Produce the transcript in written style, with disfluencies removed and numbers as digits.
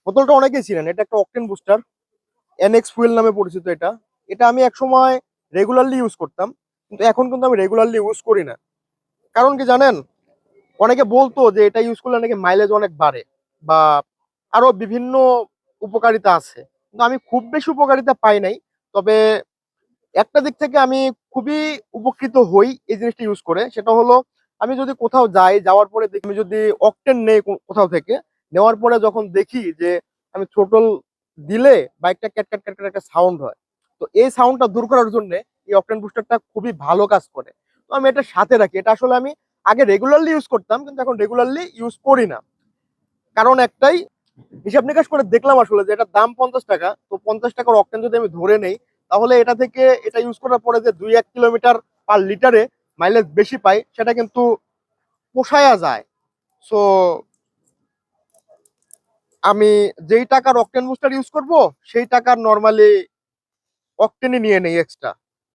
বোতলটা অনেকেই ছিলেন, এটা একটা অকটেন বুস্টার, এনএক্স ফুয়েল নামে পরিচিত। এটা এটা আমি একসময় রেগুলারলি ইউজ করতাম, কিন্তু এখন কিন্তু আমি রেগুলারলি ইউজ করি না। কারণ কি জানেন, অনেকে বলতো যে এটা ইউজ করলে নাকি মাইলেজ অনেক বাড়ে বা আরো বিভিন্ন উপকারিতা আছে, কিন্তু আমি খুব বেশি উপকারিতা পাই নাই। তবে একটা দিক থেকে আমি খুবই উপকৃত হই এই জিনিসটা ইউজ করে, সেটা হলো আমি যদি কোথাও যাই, যাওয়ার পরে দেখি, আমি যদি অকটেন নেই কোথাও থেকে, নেওয়ার পরে যখন দেখি যে আমি থ্রোটল দিলে বাইকটা ক্যাট ক্যাট ক্যাট ক্যাট একটা সাউন্ড হয়, তো এই সাউন্ডটা দূর করার জন্য এই অকটেন বুস্টারটা খুবই ভালো কাজ করে। তো আমি এটা সাথে রাখি। এটা আসলে আমি আগে রেগুলারলি ইউজ করতাম, কিন্তু এখন রেগুলারলি ইউজ করি না। কারণ একটাই, হিসাব নিকাশ করে দেখলাম আসলে যে এটার দাম 50 টাকা, তো 50 টাকার অকটেন যদি আমি ধরে নেই, তাহলে এটা থেকে এটা ইউজ করার পরে যে 2-1 কিলোমিটার পার লিটারে মাইলেজ বেশি পাই, সেটা কিন্তু পোষায়া যায়। সো আমি যেই টাকার অকটেন বুস্টার ইউজ করব, সেই টাকার নর্মালি অকটেনই নিয়ে নেই এক্সট্রা।